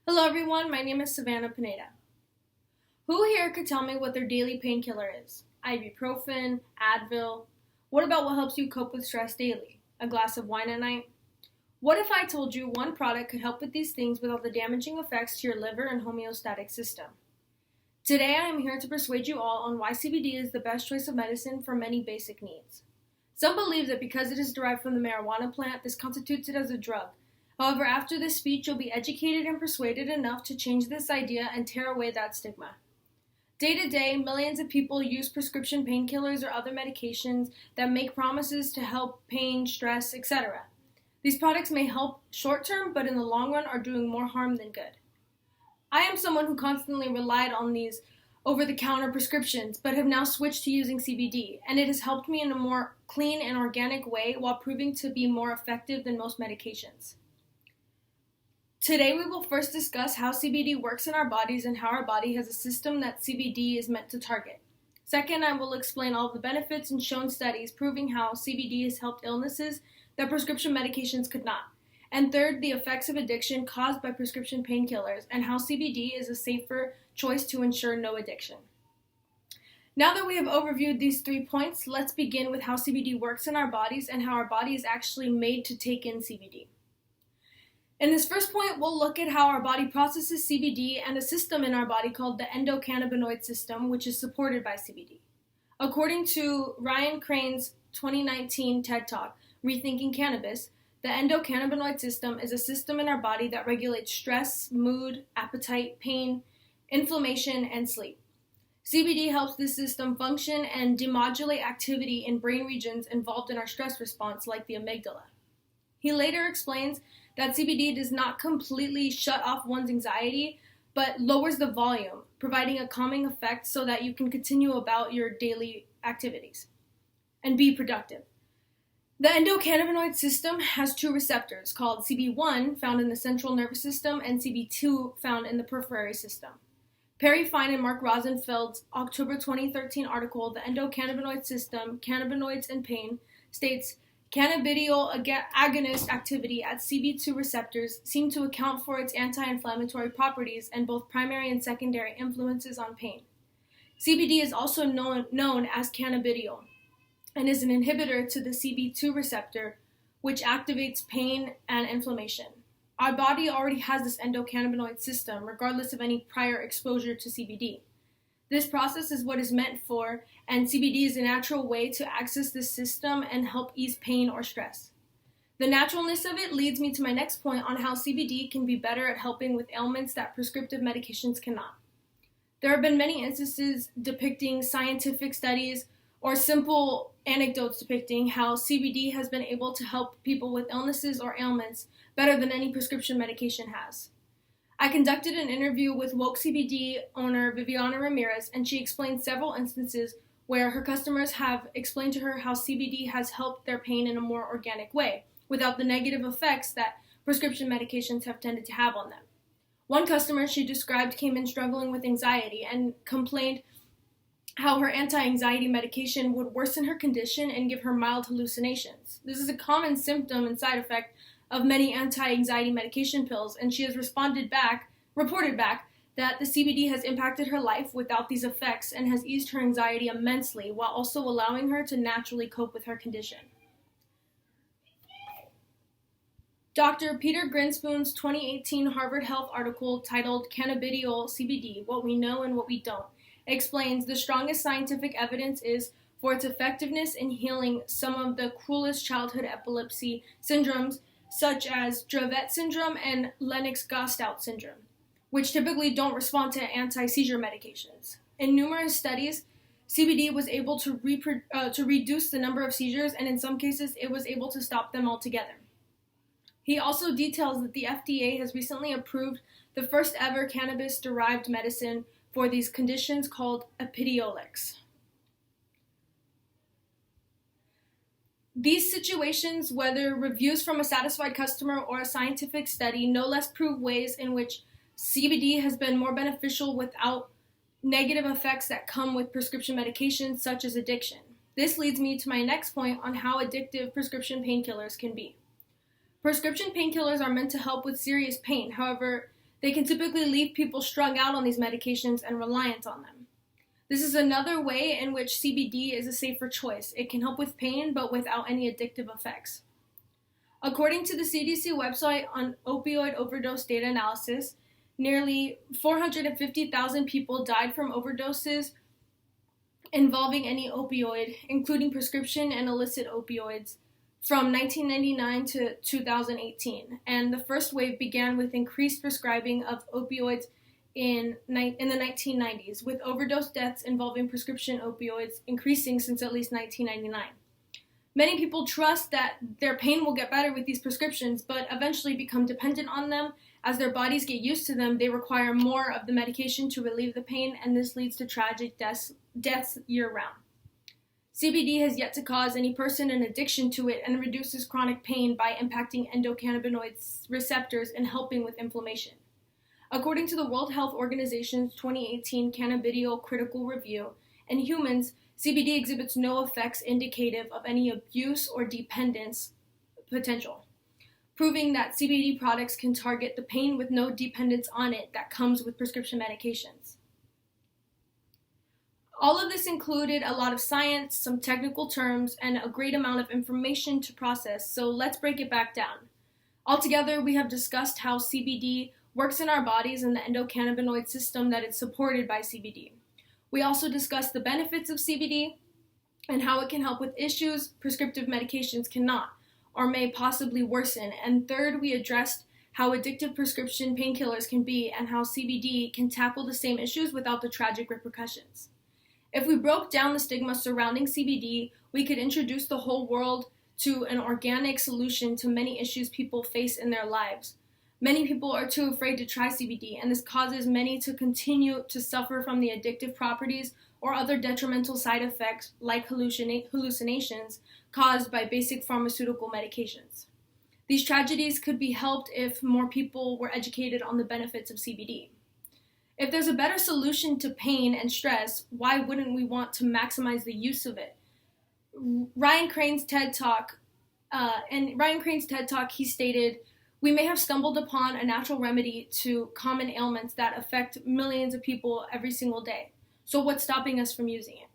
Hello everyone, my name is Savanna Pineda. Who here could tell me what their daily painkiller is? Ibuprofen, Advil. What about what helps you cope with stress daily? A glass of wine at night? What if I told you one product could help with these things without the damaging effects to your liver and homeostatic system? Today I am here to persuade you all on why CBD is the best choice of medicine for many basic needs. Some believe that because it is derived from the marijuana plant, this constitutes it as a drug. However, after this speech, you'll be educated and persuaded enough to change this idea and tear away that stigma. Day to day, millions of people use prescription painkillers or other medications that make promises to help pain, stress, etc. These products may help short term, but in the long run are doing more harm than good. I am someone who constantly relied on these over-the-counter prescriptions, but have now switched to using CBD, and it has helped me in a more clean and organic way while proving to be more effective than most medications. Today we will first discuss how CBD works in our bodies and how our body has a system that CBD is meant to target. Second, I will explain all of the benefits and shown studies proving how CBD has helped illnesses that prescription medications could not. And third, the effects of addiction caused by prescription painkillers and how CBD is a safer choice to ensure no addiction. Now that we have overviewed these 3 points, let's begin with how CBD works in our bodies and how our body is actually made to take in CBD. In this first point, we'll look at how our body processes CBD and a system in our body called the endocannabinoid system, which is supported by CBD. According to Ryan Crane's 2019 TED Talk, Rethinking Cannabis, the endocannabinoid system is a system in our body that regulates stress, mood, appetite, pain, inflammation, and sleep. CBD helps this system function and demodulate activity in brain regions involved in our stress response, like the amygdala. He later explains that CBD does not completely shut off one's anxiety, but lowers the volume, providing a calming effect so that you can continue about your daily activities and be productive. The endocannabinoid system has 2 receptors called CB1, found in the central nervous system, and CB2, found in the periphery system. Perry Fine and Mark Rosenfeld's October 2013 article, The Endocannabinoid System, Cannabinoids and Pain, states, cannabidiol agonist activity at CB2 receptors seem to account for its anti-inflammatory properties and both primary and secondary influences on pain. CBD is also known as cannabidiol and is an inhibitor to the CB2 receptor, which activates pain and inflammation. Our body already has this endocannabinoid system, regardless of any prior exposure to CBD. This process is what is meant for, and CBD is a natural way to access this system and help ease pain or stress. The naturalness of it leads me to my next point on how CBD can be better at helping with ailments that prescriptive medications cannot. There have been many instances depicting scientific studies or simple anecdotes depicting how CBD has been able to help people with illnesses or ailments better than any prescription medication has. I conducted an interview with Woke CBD owner Viviana Ramirez, and she explained several instances where her customers have explained to her how CBD has helped their pain in a more organic way, without the negative effects that prescription medications have tended to have on them. One customer she described came in struggling with anxiety and complained how her anti-anxiety medication would worsen her condition and give her mild hallucinations. This is a common symptom and side effect of many anti-anxiety medication pills, and she has reported back that the CBD has impacted her life without these effects and has eased her anxiety immensely while also allowing her to naturally cope with her condition. Dr. Peter Grinspoon's 2018 Harvard Health article titled Cannabidiol CBD, What We Know and What We Don't, explains the strongest scientific evidence is for its effectiveness in healing some of the cruelest childhood epilepsy syndromes such as Dravet syndrome and Lennox-Gastaut syndrome, which typically don't respond to anti-seizure medications. In numerous studies, CBD was able to reduce the number of seizures, and in some cases, it was able to stop them altogether. He also details that the FDA has recently approved the first ever cannabis-derived medicine for these conditions called Epidiolex. These situations, whether reviews from a satisfied customer or a scientific study, no less prove ways in which CBD has been more beneficial without negative effects that come with prescription medications such as addiction. This leads me to my next point on how addictive prescription painkillers can be. Prescription painkillers are meant to help with serious pain. However, They can typically leave people strung out on these medications and reliant on them. This is another way in which CBD is a safer choice. It can help with pain, but without any addictive effects. According to the CDC website on opioid overdose data analysis, nearly 450,000 people died from overdoses involving any opioid, including prescription and illicit opioids, from 1999 to 2018. And the first wave began with increased prescribing of opioids in the 1990s, with overdose deaths involving prescription opioids increasing since at least 1999. Many people trust that their pain will get better with these prescriptions, but eventually become dependent on them. As their bodies get used to them, they require more of the medication to relieve the pain, and this leads to tragic deaths year-round. CBD has yet to cause any person an addiction to it and reduces chronic pain by impacting endocannabinoid receptors and helping with inflammation. According to the World Health Organization's 2018 Cannabidiol Critical Review, in humans, CBD exhibits no effects indicative of any abuse or dependence potential, proving that CBD products can target the pain with no dependence on it that comes with prescription medications. All of this included a lot of science, some technical terms, and a great amount of information to process, so let's break it back down. Altogether, we have discussed how CBD works in our bodies and the endocannabinoid system that is supported by CBD. We also discussed the benefits of CBD and how it can help with issues prescriptive medications cannot or may possibly worsen. And third, we addressed how addictive prescription painkillers can be and how CBD can tackle the same issues without the tragic repercussions. If we broke down the stigma surrounding CBD, we could introduce the whole world to an organic solution to many issues people face in their lives. Many people are too afraid to try CBD, and this causes many to continue to suffer from the addictive properties or other detrimental side effects like hallucinations caused by basic pharmaceutical medications. These tragedies could be helped if more people were educated on the benefits of CBD. If there's a better solution to pain and stress, why wouldn't we want to maximize the use of it? Ryan Crane's TED Talk, he stated, "We may have stumbled upon a natural remedy to common ailments that affect millions of people every single day. So what's stopping us from using it?"